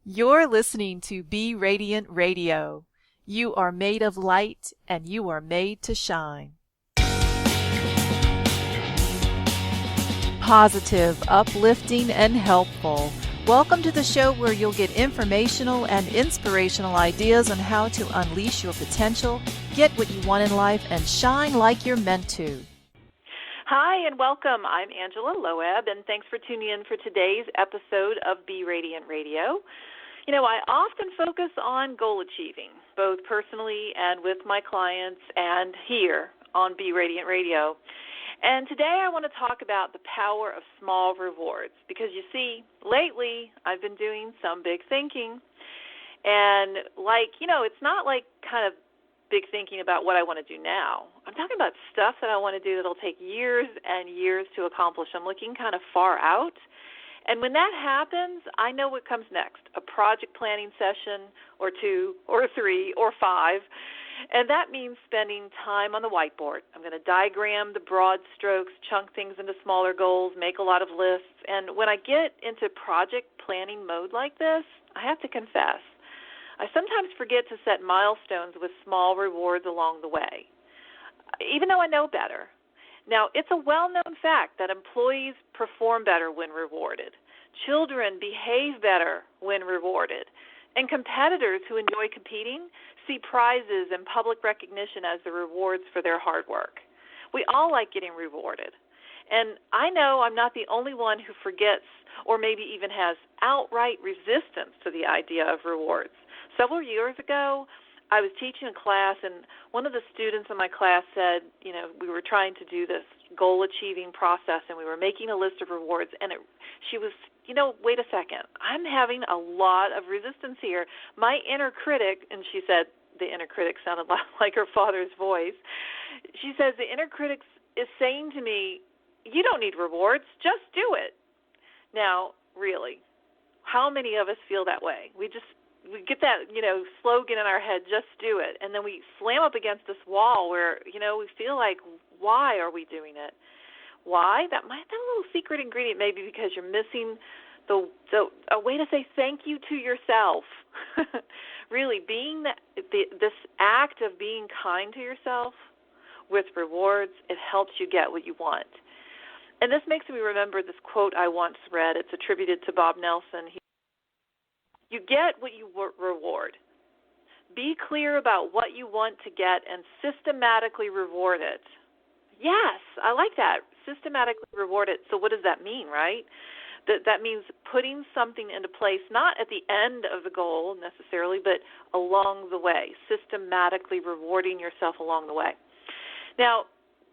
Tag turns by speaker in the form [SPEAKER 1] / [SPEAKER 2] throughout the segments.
[SPEAKER 1] You're listening to Be Radiant Radio. You are made of light and you are made to shine. Positive, uplifting, and helpful. Welcome to the show where you'll get informational and inspirational ideas on how to unleash your potential, get what you want in life, and shine like you're meant to.
[SPEAKER 2] Hi and welcome. I'm Angela Loeb, and thanks for tuning in for today's episode of Be Radiant Radio. You know, I often focus on goal achieving, both personally and with my clients and here on Be Radiant Radio. And today I want to talk about the power of small rewards because, you see, lately I've been doing some big thinking. And, it's not like kind of big thinking about what I want to do now. I'm talking about stuff that I want to do that'll take years and years to accomplish. I'm looking kind of far out. And when that happens, I know what comes next, a project planning session or 2 or 3 or 5. And that means spending time on the whiteboard. I'm going to diagram the broad strokes, chunk things into smaller goals, make a lot of lists. And when I get into project planning mode like this, I have to confess, I sometimes forget to set milestones with small rewards along the way, even though I know better. Now, it's a well-known fact that employees perform better when rewarded. Children behave better when rewarded. And competitors who enjoy competing see prizes and public recognition as the rewards for their hard work. We all like getting rewarded. And I know I'm not the only one who forgets or maybe even has outright resistance to the idea of rewards. Several years ago, I was teaching a class, and one of the students in my class said, we were trying to do this goal-achieving process, and we were making a list of rewards, and she was, wait a second, I'm having a lot of resistance here. My inner critic, and she said the inner critic sounded like her father's voice, she says the inner critic is saying to me, you don't need rewards, just do it. Now, really, how many of us feel that way? We get that, slogan in our head, just do it. And then we slam up against this wall where, we feel like, why are we doing it? Why? That little secret ingredient maybe because you're missing a way to say thank you to yourself. Really, being this act of being kind to yourself with rewards, it helps you get what you want. And this makes me remember this quote I once read. It's attributed to Bob Nelson. You get what you reward. Be clear about what you want to get and systematically reward it. Yes, I like that. Systematically reward it. So what does that mean, right? That means putting something into place, not at the end of the goal necessarily, but along the way, systematically rewarding yourself along the way. Now,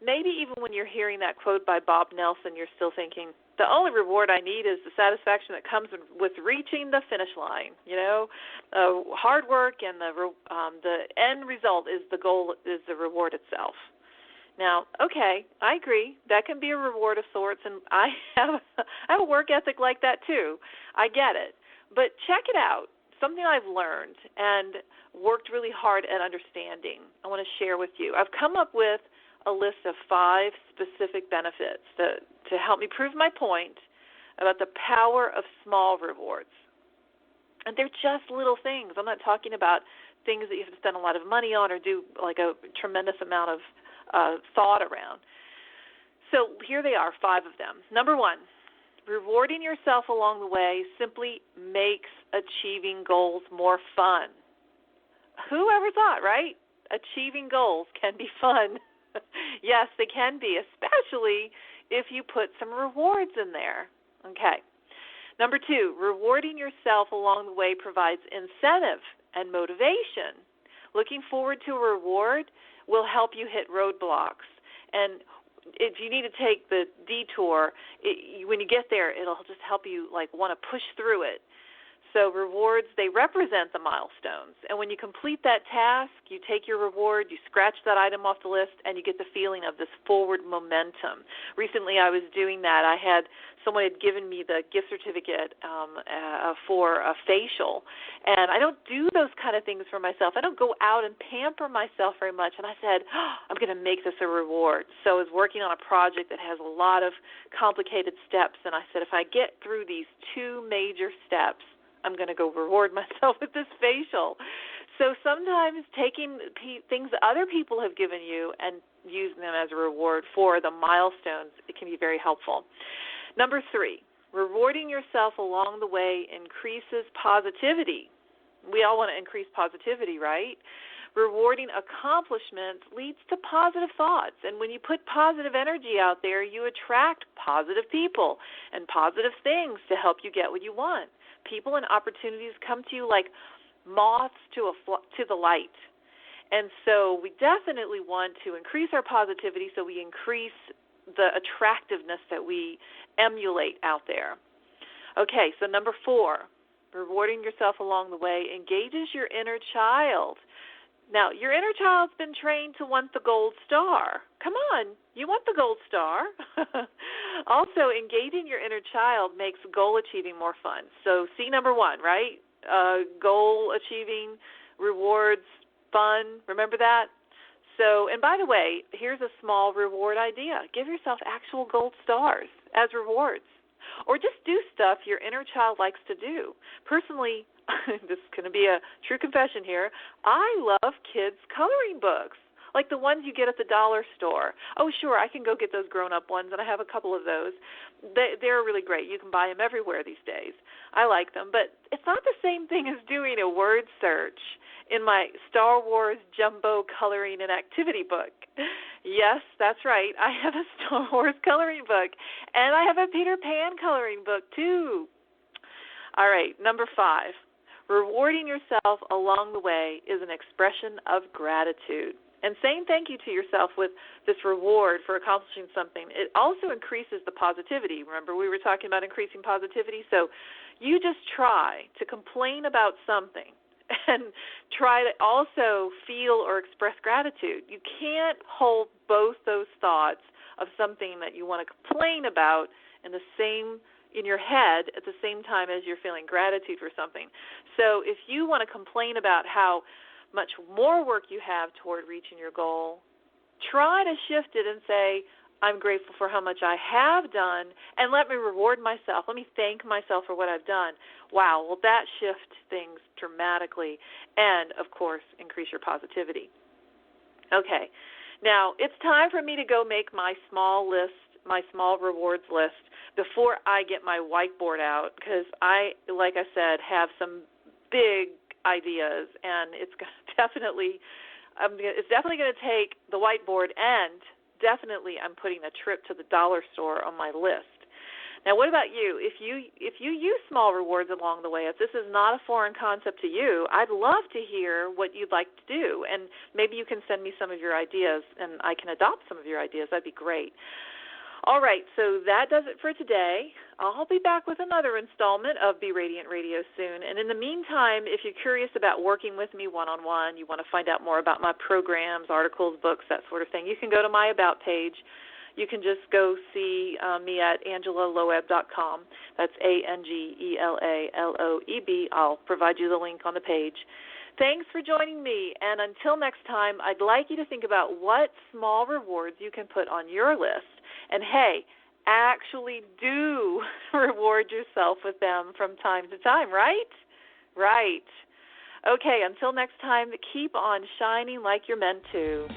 [SPEAKER 2] maybe even when you're hearing that quote by Bob Nelson, you're still thinking, the only reward I need is the satisfaction that comes with reaching the finish line. Hard work and the end result is the goal, is the reward itself. Now, okay, I agree. That can be a reward of sorts, and I have a work ethic like that too. I get it. But check it out. Something I've learned and worked really hard at understanding, I want to share with you. I've come up with a list of 5 specific benefits to help me prove my point about the power of small rewards. And they're just little things. I'm not talking about things that you have to spend a lot of money on or do like a tremendous amount of thought around. So here they are, 5 of them. Number 1, rewarding yourself along the way simply makes achieving goals more fun. Who ever thought, right? Achieving goals can be fun. Yes, they can be, especially if you put some rewards in there. Okay. Number 2, rewarding yourself along the way provides incentive and motivation. Looking forward to a reward will help you hit roadblocks. And if you need to take the detour, when you get there, it'll just help you want to push through it. So rewards, they represent the milestones. And when you complete that task, you take your reward, you scratch that item off the list, and you get the feeling of this forward momentum. Recently I was doing that. Someone had given me the gift certificate for a facial. And I don't do those kind of things for myself. I don't go out and pamper myself very much. And I said, I'm going to make this a reward. So I was working on a project that has a lot of complicated steps. And I said, if I get through these 2 major steps, I'm going to go reward myself with this facial. So sometimes taking things that other people have given you and using them as a reward for the milestones, it can be very helpful. Number 3, rewarding yourself along the way increases positivity. We all want to increase positivity, right? Rewarding accomplishments leads to positive thoughts. And when you put positive energy out there, you attract positive people and positive things to help you get what you want. People and opportunities come to you like moths to the light. And so we definitely want to increase our positivity so we increase the attractiveness that we emulate out there. Okay, so number 4, rewarding yourself along the way engages your inner child. Now, your inner child's been trained to want the gold star. Come on, you want the gold star. Also, engaging your inner child makes goal achieving more fun. So see number 1, right? Goal achieving, rewards, fun. Remember that? So, and by the way, here's a small reward idea. Give yourself actual gold stars as rewards. Or just do stuff your inner child likes to do. Personally, this is going to be a true confession here, I love kids' coloring books, like the ones you get at the dollar store. Oh, sure, I can go get those grown-up ones, and I have a couple of those. They're really great. You can buy them everywhere these days. I like them, but it's not the same thing as doing a word search in my Star Wars Jumbo Coloring and Activity book. Yes, that's right. I have a Star Wars coloring book, and I have a Peter Pan coloring book, too. All right, number 5. Rewarding yourself along the way is an expression of gratitude. And saying thank you to yourself with this reward for accomplishing something, it also increases the positivity. Remember, we were talking about increasing positivity? So you just try to complain about something and try to also feel or express gratitude. You can't hold both those thoughts of something that you want to complain about in your head at the same time as you're feeling gratitude for something. So if you want to complain about how much more work you have toward reaching your goal, try to shift it and say, I'm grateful for how much I have done, and let me reward myself. Let me thank myself for what I've done. Wow, will that shift things dramatically and, of course, increase your positivity. Okay, now it's time for me to go make my small rewards list before I get my whiteboard out, because I, like I said, have some big ideas, and it's definitely going to take the whiteboard, and definitely I'm putting a trip to the dollar store on my list. Now, what about you? If you use small rewards along the way, if this is not a foreign concept to you, I'd love to hear what you'd like to do, and maybe you can send me some of your ideas, and I can adopt some of your ideas. That'd be great. All right, so that does it for today. I'll be back with another installment of Be Radiant Radio soon. And in the meantime, if you're curious about working with me one-on-one, you want to find out more about my programs, articles, books, that sort of thing, you can go to my About page. You can just go see me at AngelaLoeb.com. That's ANGELALOEB. I'll provide you the link on the page. Thanks for joining me, and until next time, I'd like you to think about what small rewards you can put on your list. And hey, actually do reward yourself with them from time to time, right? Right. Okay, until next time, keep on shining like you're meant to.